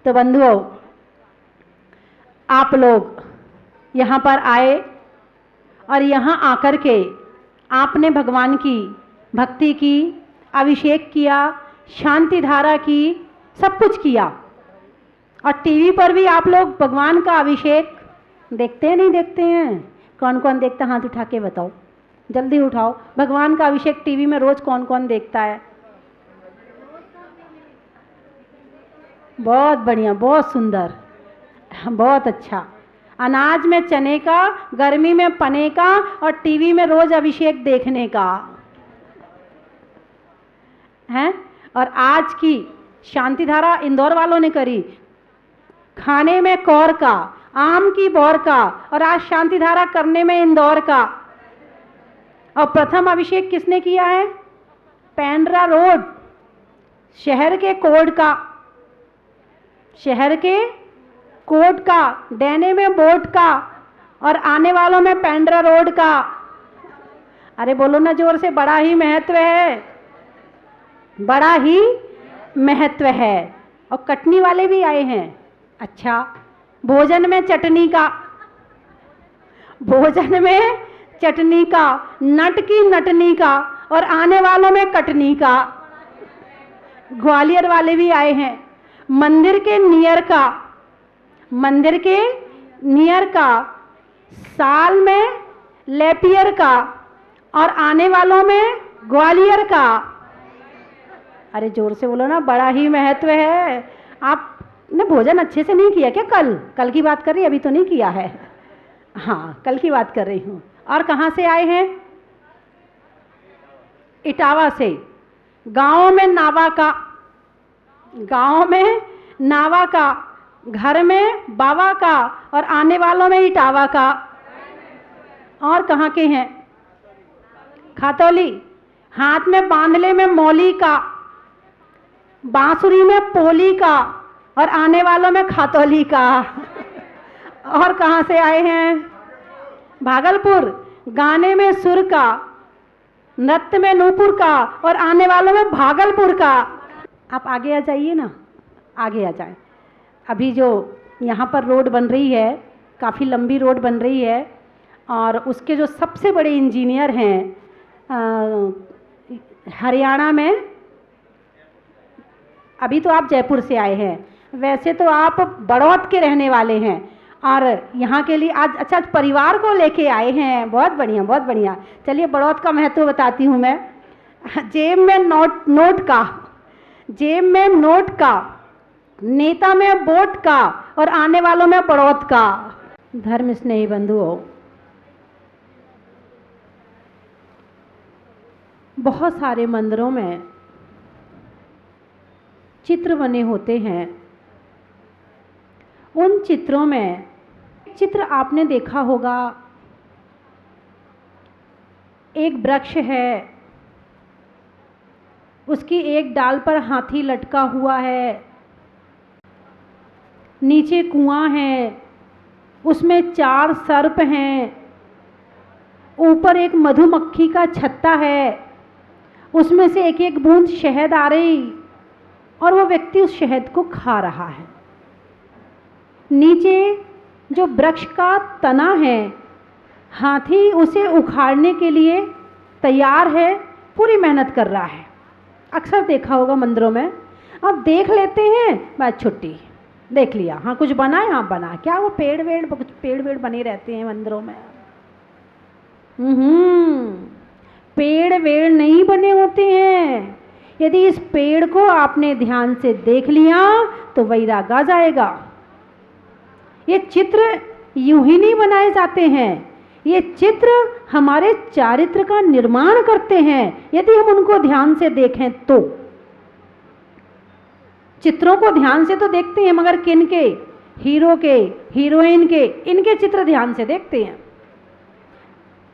तो बंधुओं, आप लोग यहाँ पर आए और यहाँ आकर के आपने भगवान की भक्ति की, अभिषेक किया, शांति धारा की, सब कुछ किया। और टीवी पर भी आप लोग भगवान का अभिषेक देखते हैं नहीं देखते हैं? कौन कौन देखता है? हाथ उठा के बताओ, जल्दी उठाओ। भगवान का अभिषेक टीवी में रोज कौन कौन देखता है? बहुत बढ़िया, बहुत सुंदर, बहुत अच्छा। अनाज में चने का, गर्मी में पने का, और टीवी में रोज अभिषेक देखने का है। और आज की शांति धारा इंदौर वालों ने करी, खाने में कौर का, आम की बौर का, और आज शांति धारा करने में इंदौर का। और प्रथम अभिषेक किसने किया है? पेंड्रा रोड, शहर के कोड का, शहर के कोड का, देने में बोट का, और आने वालों में पेंड्रा रोड का। अरे बोलो ना जोर से, बड़ा ही महत्व है, बड़ा ही महत्व है। और कटनी वाले भी आए हैं। अच्छा, भोजन में चटनी का, भोजन में चटनी का, नट की नटनी का, और आने वालों में कटनी का। ग्वालियर वाले भी आए हैं। मंदिर के नियर का, मंदिर के नियर का, साल में लेपियर का, और आने वालों में ग्वालियर का। अरे जोर से बोलो ना, बड़ा ही महत्व है। आपने भोजन अच्छे से नहीं किया क्या? कल की बात कर रही, अभी तो नहीं किया है। हाँ, कल की बात कर रही हूँ। और कहाँ से आए हैं? इटावा से। गाँव में नावा का, गाँव में नावा का, घर में बावा का, और आने वालों में इटावा का। और कहाँ के हैं? खातौली। हाथ में बांधले में मौली का, बांसुरी में पोली का, और आने वालों में खातौली का। और कहाँ से आए हैं? भागलपुर। गाने में सुर का, नृत्य में नूपुर का, और आने वालों में भागलपुर का। आप आगे आ जाइए ना, आगे आ जाए। अभी जो यहाँ पर रोड बन रही है, काफ़ी लंबी रोड बन रही है, और उसके जो सबसे बड़े इंजीनियर हैं हरियाणा में। अभी तो आप जयपुर से आए हैं, वैसे तो आप बड़ौत के रहने वाले हैं, और यहाँ के लिए आज अच्छा परिवार को लेके आए हैं। बहुत बढ़िया, बहुत बढ़िया। चलिए बड़ौत का महत्व बताती हूँ मैं। जेब में नोट का, जेब में नोट का, नेता में वोट का, और आने वालों में बड़ौत का। धर्म स्नेही बंधुओं, बहुत सारे मंदिरों में चित्र बने होते हैं। उन चित्रों में चित्र आपने देखा होगा, एक वृक्ष है, उसकी एक डाल पर हाथी लटका हुआ है, नीचे कुआं है, उसमें 4 सर्प हैं, ऊपर एक मधुमक्खी का छत्ता है, उसमें से एक एक बूंद शहद आ रही, और वो व्यक्ति उस शहद को खा रहा है। नीचे जो वृक्ष का तना है, हाथी उसे उखाड़ने के लिए तैयार है, पूरी मेहनत कर रहा है। अक्सर देखा होगा मंदिरों में, अब देख लेते हैं, बस छुट्टी, देख लिया, हाँ कुछ बना है, हाँ बना। क्या वो पेड़ वेड़ बने रहते हैं मंदिरों में? पेड़ वेड़ नहीं बने होते हैं। यदि इस पेड़ को आपने ध्यान से देख लिया तो वैराग आ जाएगा। ये चित्र यूं ही नहीं बनाए जाते हैं, ये चित्र हमारे चारित्र का निर्माण करते हैं, यदि हम उनको ध्यान से देखें तो। चित्रों को ध्यान से तो देखते हैं, मगर किन के? हीरो के, हीरोइन के, इनके चित्र ध्यान से देखते हैं।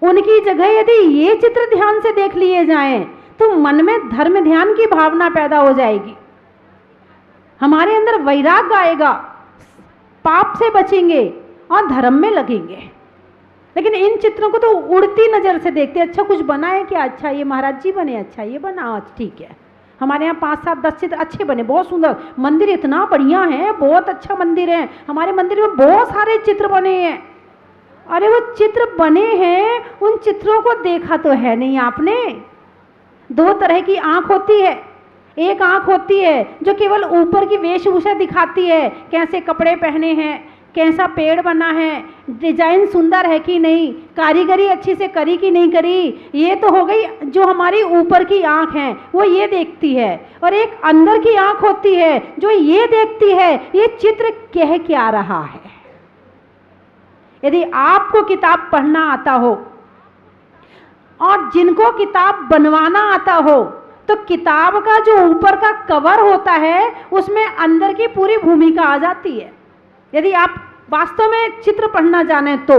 उनकी जगह यदि ये चित्र ध्यान से देख लिए जाएं तो मन में धर्म ध्यान की भावना पैदा हो जाएगी, हमारे अंदर वैराग्य आएगा, पाप से बचेंगे और धर्म में लगेंगे। लेकिन इन चित्रों को तो उड़ती नज़र से देखते, अच्छा कुछ बना है क्या, अच्छा ये महाराज जी बने, अच्छा ये बना, अच्छा ठीक है, हमारे यहाँ 5, 7, 10 चित्र अच्छे बने, बहुत सुंदर मंदिर, इतना बढ़िया है, बहुत अच्छा मंदिर है। हमारे मंदिर में बहुत सारे चित्र बने हैं। अरे वो चित्र बने हैं, उन चित्रों को देखा तो है नहीं आपने। 2 तरह की आंख होती है। एक आंख होती है जो केवल ऊपर की वेशभूषा दिखाती है, कैसे कपड़े पहने हैं, कैसा पेड़ बना है, डिजाइन सुंदर है कि नहीं, कारीगरी अच्छी से करी कि नहीं करी। ये तो हो गई जो हमारी ऊपर की आंख है, वो ये देखती है। और एक अंदर की आंख होती है जो ये देखती है ये चित्र कह क्या रहा है। यदि आपको किताब पढ़ना आता हो और जिनको किताब बनवाना आता हो, तो किताब का जो ऊपर का कवर होता है उसमें अंदर की पूरी भूमिका आ जाती है। यदि आप वास्तव में चित्र पढ़ना जाने तो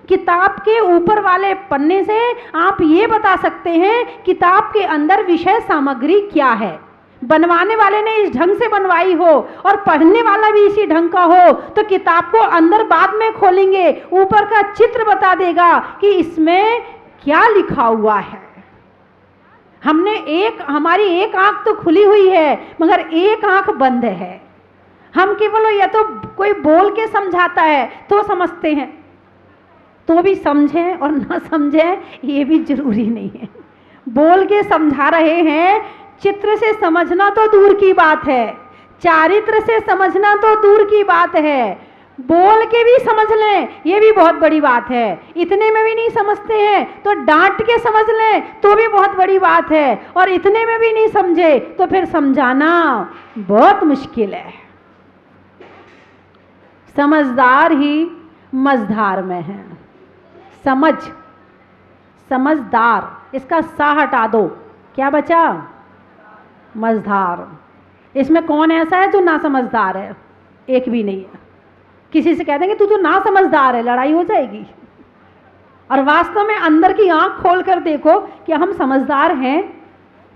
किताब के ऊपर वाले पन्ने से आप ये बता सकते हैं किताब के अंदर विषय सामग्री क्या है। बनवाने वाले ने इस ढंग से बनवाई हो और पढ़ने वाला भी इसी ढंग का हो, तो किताब को अंदर बाद में खोलेंगे, ऊपर का चित्र बता देगा कि इसमें क्या लिखा हुआ है। हमारी एक आंख तो खुली हुई है मगर एक आंख बंद है। हम केवल या तो कोई बोल के समझाता है तो समझते हैं, तो भी समझें और ना समझें ये भी जरूरी नहीं है। बोल के समझा रहे हैं, चित्र से समझना तो दूर की बात है, चारित्र से समझना तो दूर की बात है। बोल के भी समझ लें ये भी बहुत बड़ी बात है। इतने में भी नहीं समझते हैं तो डांट के समझ लें तो भी बहुत बड़ी बात है, और इतने में भी नहीं समझे तो फिर समझाना बहुत मुश्किल है। समझदार ही मझधार में है। समझदार, इसका सा हटा दो, क्या बचा? मझधार। इसमें कौन ऐसा है जो ना समझदार है? एक भी नहीं है। किसी से कह देंगे तू तो ना समझदार है, लड़ाई हो जाएगी। और वास्तव में अंदर की आंख खोल कर देखो कि हम समझदार हैं,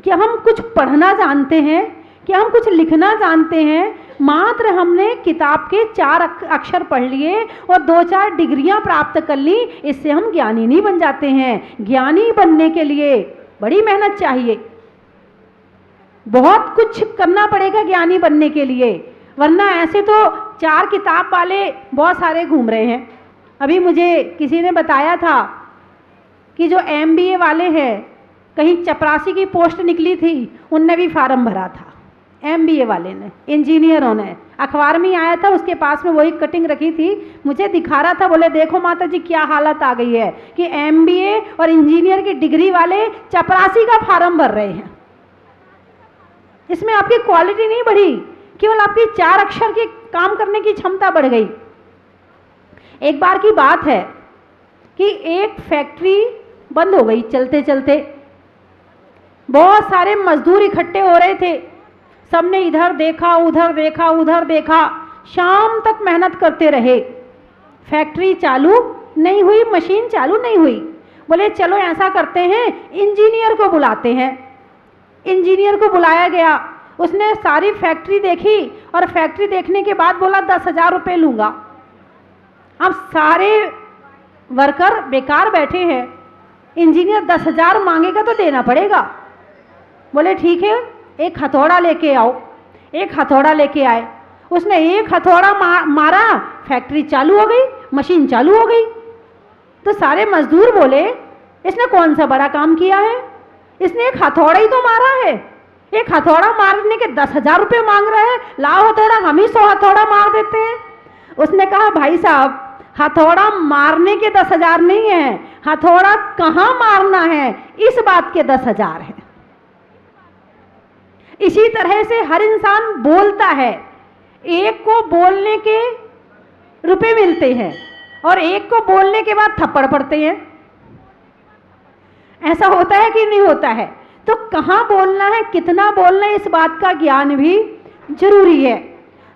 कि हम कुछ पढ़ना जानते हैं, कि हम कुछ लिखना जानते हैं। मात्र हमने किताब के 4 अक्षर पढ़ लिए और 2-4 डिग्रियां प्राप्त कर ली, इससे हम ज्ञानी नहीं बन जाते हैं। ज्ञानी बनने के लिए बड़ी मेहनत चाहिए, बहुत कुछ करना पड़ेगा ज्ञानी बनने के लिए, वरना ऐसे तो 4 किताब वाले बहुत सारे घूम रहे हैं। अभी मुझे किसी ने बताया था कि जो MBA वाले हैं, कहीं चपरासी की पोस्ट निकली थी, उनने भी फार्म भरा था। MBA वाले ने, इंजीनियरों ने, अखबार में आया था, उसके पास में वही कटिंग रखी थी, मुझे दिखा रहा था, बोले देखो माता जी क्या हालत आ गई है कि MBA और इंजीनियर की डिग्री वाले चपरासी का फार्म भर रहे हैं। इसमें आपकी क्वालिटी नहीं बढ़ी, केवल आपकी 4 अक्षर की काम करने की क्षमता बढ़ गई। एक बार की बात है कि एक फैक्ट्री बंद हो गई, चलते चलते बहुत सारे मजदूर इकट्ठे हो रहे थे। सबने इधर देखा, उधर देखा, उधर देखा, शाम तक मेहनत करते रहे। फैक्ट्री चालू नहीं हुई, मशीन चालू नहीं हुई। बोले चलो ऐसा करते हैं, इंजीनियर को बुलाते हैं। इंजीनियर को बुलाया गया, उसने सारी फैक्ट्री देखी और फैक्ट्री देखने के बाद बोला 10,000 रुपये लूँगा। अब सारे वर्कर बेकार बैठे हैं, इंजीनियर 10,000 मांगेगा तो देना पड़ेगा। बोले ठीक है, एक हथौड़ा लेके आओ। एक हथौड़ा लेके आए, उसने एक हथौड़ा मारा, फैक्ट्री चालू हो गई, मशीन चालू हो गई। तो सारे मजदूर बोले इसने कौन सा बड़ा काम किया है, इसने एक हथौड़ा ही तो मारा है, एक हथौड़ा मारने के 10,000 रुपये मांग रहा है, लाओ हथौड़ा, हम ही 100 हथौड़ा मार देते हैं। उसने कहा भाई साहब, हथौड़ा मारने के 10,000 नहीं है, हथौड़ा कहाँ मारना है इस बात के 10,000 है। इसी तरह से हर इंसान बोलता है, एक को बोलने के रुपए मिलते हैं और एक को बोलने के बाद थप्पड़ पड़ते हैं। ऐसा होता है कि नहीं होता है? तो कहाँ बोलना है, कितना बोलना है, इस बात का ज्ञान भी जरूरी है।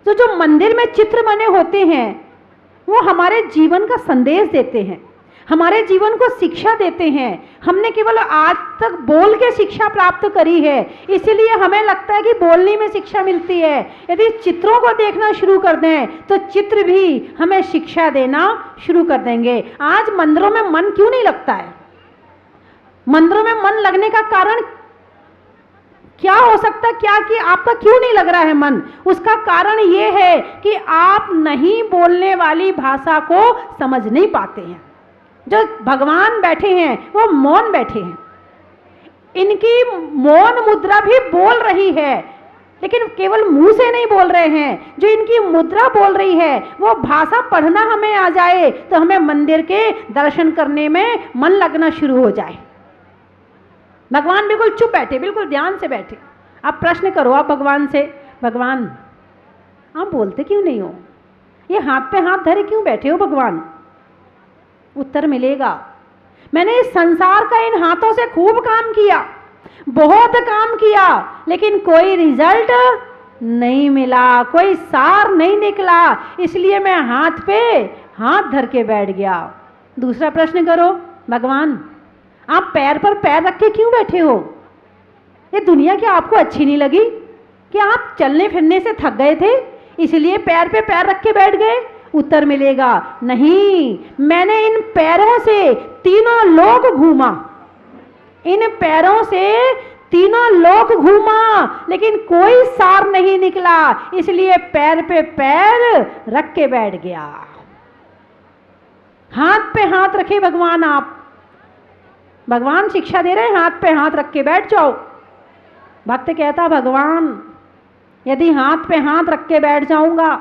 तो जो मंदिर में चित्र बने होते हैं वो हमारे जीवन का संदेश देते हैं, हमारे जीवन को शिक्षा देते हैं। हमने केवल आज तक बोल के शिक्षा प्राप्त करी है, इसीलिए हमें लगता है कि बोलने में शिक्षा मिलती है। यदि चित्रों को देखना शुरू कर दें तो चित्र भी हमें शिक्षा देना शुरू कर देंगे। आज मंदिरों में मन क्यों नहीं लगता है? मंदिरों में मन लगने का कारण क्या हो सकता तक क्या कि आपका क्यों नहीं लग रहा है मन? उसका कारण ये है कि आप नहीं बोलने वाली भाषा को समझ नहीं पाते हैं। जो भगवान बैठे हैं वो मौन बैठे हैं, इनकी मौन मुद्रा भी बोल रही है, लेकिन केवल मुंह से नहीं बोल रहे हैं। जो इनकी मुद्रा बोल रही है वो भाषा पढ़ना हमें आ जाए तो हमें मंदिर के दर्शन करने में मन लगना शुरू हो जाए। भगवान बिल्कुल चुप बैठे, बिल्कुल ध्यान से बैठे। आप प्रश्न करो आप भगवान से, भगवान आप बोलते क्यों नहीं हो? ये हाथ पे हाथ धरे क्यों बैठे हो भगवान? उत्तर मिलेगा, मैंने इस संसार का इन हाथों से खूब काम किया, बहुत काम किया, लेकिन कोई रिजल्ट नहीं मिला, कोई सार नहीं निकला, इसलिए मैं हाथ पे हाथ धर के बैठ गया। दूसरा प्रश्न करो, भगवान आप पैर पर पैर रख के क्यों बैठे हो? ये दुनिया क्या आपको अच्छी नहीं लगी? क्या आप चलने फिरने से थक गए थे इसलिए पैर पे पैर रख के बैठ गए? उत्तर मिलेगा, नहीं, मैंने इन पैरों से तीनों लोक घूमा, इन पैरों से तीनों लोक घूमा, लेकिन कोई सार नहीं निकला, इसलिए पैर पे पैर रख के बैठ गया। हाथ पे हाथ रखे भगवान, आप भगवान शिक्षा दे रहे हैं, हाथ पे हाथ रख के बैठ जाओ। भक्त कहता, भगवान यदि हाथ पे हाथ रख के बैठ जाऊंगा,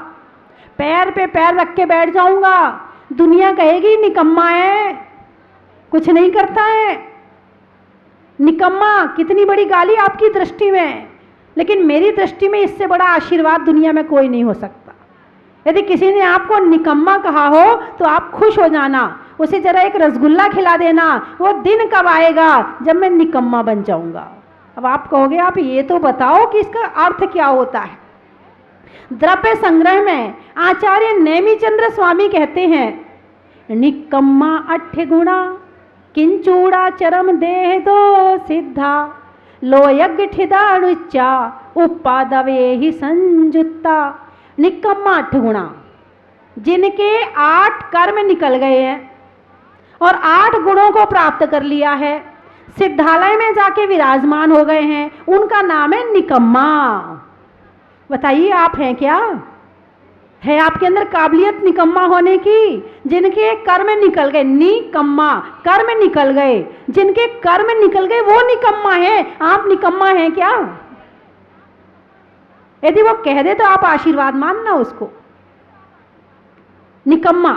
पैर पे पैर रख के बैठ जाऊंगा, दुनिया कहेगी निकम्मा है, कुछ नहीं करता है, निकम्मा। कितनी बड़ी गाली आपकी दृष्टि में, लेकिन मेरी दृष्टि में इससे बड़ा आशीर्वाद दुनिया में कोई नहीं हो सकता। यदि किसी ने आपको निकम्मा कहा हो तो आप खुश हो जाना, उसे जरा एक रसगुल्ला खिला देना, वो दिन कब आएगा जब मैं निकम्मा बन जाऊंगा। अब आप कहोगे, आप ये तो बताओ कि इसका अर्थ क्या होता है। द्रव्य संग्रह में आचार्य नेमिचंद्र स्वामी कहते हैं, निकम्मा 8 गुणा किंचूड़ा चरम देह दो सिद्धा, लो यज्ञ ठिदाणुच्चा उपादवे ही संजुत्ता। निकम्मा 8 गुणा, जिनके 8 कर्म निकल गए हैं और 8 गुणों को प्राप्त कर लिया है, सिद्धालय में जाके विराजमान हो गए हैं, उनका नाम है निकम्मा। बताइए आप हैं क्या? है आपके अंदर काबिलियत निकम्मा होने की? जिनके कर्म निकल गए, निकम्मा, कर्म निकल गए, जिनके कर्म निकल गए वो निकम्मा है। आप निकम्मा हैं क्या? यदि वो कह दे तो आप आशीर्वाद मानना उसको। निकम्मा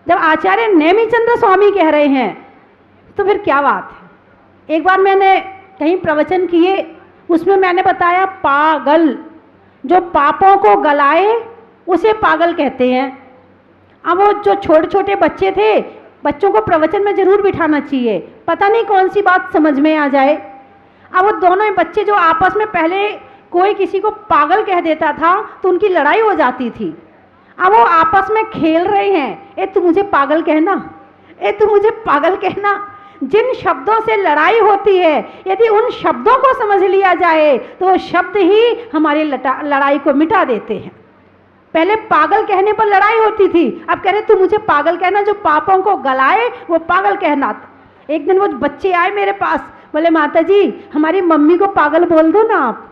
जब आचार्य नेमिचंद्र स्वामी कह रहे हैं तो फिर क्या बात है। एक बार मैंने कहीं प्रवचन किए, उसमें मैंने बताया पागल, जो पापों को गलाए उसे पागल कहते हैं। अब वो जो छोटे छोटे बच्चे थे, बच्चों को प्रवचन में जरूर बिठाना चाहिए, पता नहीं कौन सी बात समझ में आ जाए। अब वो दोनों बच्चे जो आपस में, पहले कोई किसी को पागल कह देता था तो उनकी लड़ाई हो जाती थी। अब वो आपस में खेल रहे हैं, ए तू मुझे पागल कहना, ए तू मुझे पागल कहना। जिन शब्दों से लड़ाई होती है, यदि उन शब्दों को समझ लिया जाए तो वो शब्द ही हमारी लड़ाई को मिटा देते हैं। पहले पागल कहने पर लड़ाई होती थी, अब कह रहे तू मुझे पागल कहना, जो पापों को गलाए वो पागल कहना। एक दिन वो बच्चे आए मेरे पास, बोले माता जी हमारी मम्मी को पागल बोल दो ना आप।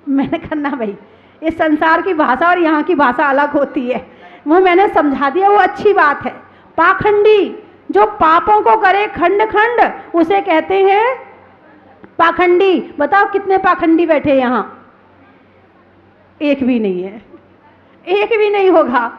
मैंने कहा ना भाई, इस संसार की भाषा और यहाँ की भाषा अलग होती है। वो मैंने समझा दिया, वो अच्छी बात है। पाखंडी, जो पापों को करे खंड खंड, उसे कहते हैं पाखंडी। बताओ कितने पाखंडी बैठे यहाँ? एक भी नहीं है, एक भी नहीं होगा।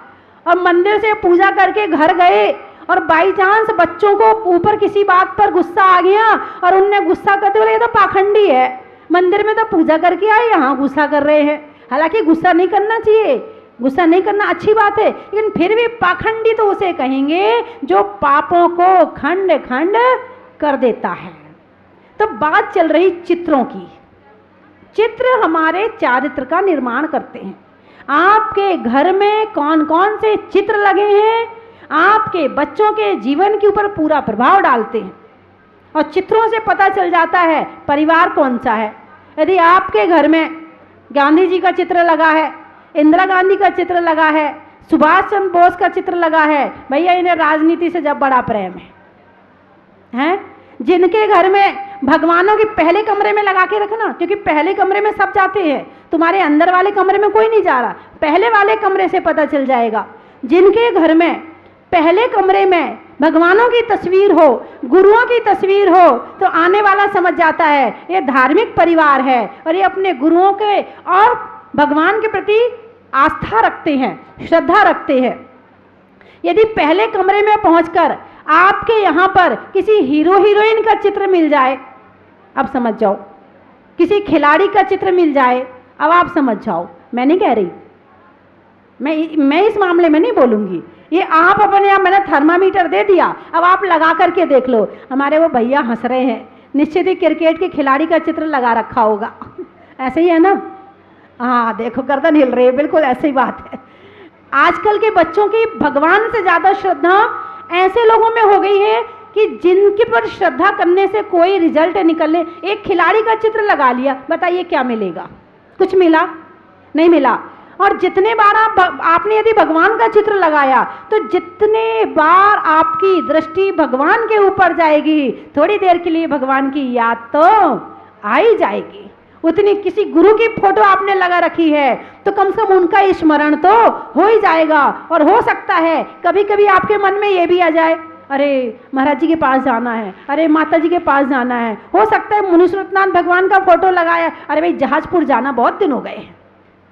और मंदिर से पूजा करके घर गए और बाई चांस बच्चों को ऊपर किसी बात पर गुस्सा आ गया और उनने गुस्सा करते बोले ये तो पाखंडी है, मंदिर में तो पूजा करके आए, यहाँ गुस्सा कर रहे हैं। हालांकि गुस्सा नहीं करना चाहिए, गुस्सा नहीं करना अच्छी बात है, लेकिन फिर भी पाखंडी तो उसे कहेंगे जो पापों को खंड खंड कर देता है। तो बात चल रही चित्रों की। चित्र हमारे चारित्र का निर्माण करते हैं। आपके घर में कौन कौन से चित्र लगे हैं, आपके बच्चों के जीवन के ऊपर पूरा प्रभाव डालते हैं। और चित्रों से पता चल जाता है परिवार कौन सा है। यदि आपके घर में गांधी जी का चित्र लगा है, इंदिरा गांधी का चित्र लगा है, सुभाष चंद्र बोस का चित्र लगा है, भैया इन्हें राजनीति से जब बड़ा प्रेम है। जिनके घर में भगवानों की पहले कमरे में लगा के रखना, क्योंकि पहले कमरे में सब जाते हैं, तुम्हारे अंदर वाले कमरे में कोई नहीं जा रहा, पहले वाले कमरे से पता चल जाएगा। जिनके घर में पहले कमरे में भगवानों की तस्वीर हो, गुरुओं की तस्वीर हो, तो आने वाला समझ जाता है ये धार्मिक परिवार है और ये अपने गुरुओं के और भगवान के प्रति आस्था रखते हैं, श्रद्धा रखते हैं। यदि पहले कमरे में पहुंचकर आपके यहाँ पर किसी हीरो हीरोइन का चित्र मिल जाए, अब समझ जाओ, किसी खिलाड़ी का चित्र मिल जाए, अब आप समझ जाओ। मैं नहीं कह रही, मैं इस मामले में नहीं बोलूंगी, ये आप अपने आप, मैंने थर्मामीटर दे दिया, अब आप लगा करके देख लो। हमारे वो भैया हंस रहे हैं, निश्चित ही क्रिकेट के खिलाड़ी का चित्र लगा रखा होगा ऐसे ही है ना? हाँ देखो गर्दन हिल रही है, बिल्कुल ऐसे ही बात है। आजकल के बच्चों की भगवान से ज़्यादा श्रद्धा ऐसे लोगों में हो गई है कि जिनके पर श्रद्धा करने से कोई रिजल्ट निकलने। एक खिलाड़ी का चित्र लगा लिया, बताइए क्या मिलेगा? कुछ मिला? नहीं मिला। और जितने बार आपने यदि भगवान का चित्र लगाया तो जितने बार आपकी दृष्टि भगवान के ऊपर जाएगी, थोड़ी देर के लिए भगवान की याद तो आ ही जाएगी। उतनी किसी गुरु की फोटो आपने लगा रखी है तो कम से कम उनका स्मरण तो हो ही जाएगा। और हो सकता है कभी कभी आपके मन में ये भी आ जाए, अरे महाराज जी के पास जाना है, अरे माता जी के पास जाना है। हो सकता है मुनि सत्यनारायण भगवान का फोटो लगाया, अरे भाई जहाजपुर जाना बहुत दिन हो गए हैं,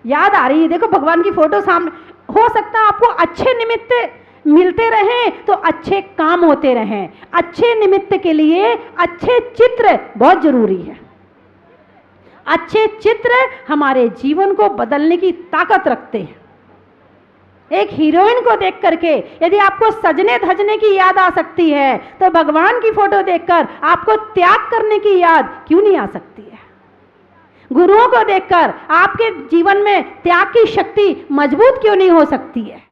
याद आ रही है, देखो भगवान की फोटो सामने। हो सकता है आपको अच्छे निमित्त मिलते रहें तो अच्छे काम होते रहें। अच्छे निमित्त के लिए अच्छे चित्र बहुत जरूरी है। अच्छे चित्र हमारे जीवन को बदलने की ताकत रखते हैं। एक हीरोइन को देख करके यदि आपको सजने धजने की याद आ सकती है तो भगवान की फोटो देखकर आपको त्याग करने की याद क्यों नहीं आ सकती है? गुरुओं को देखकर आपके जीवन में त्याग की शक्ति मजबूत क्यों नहीं हो सकती है?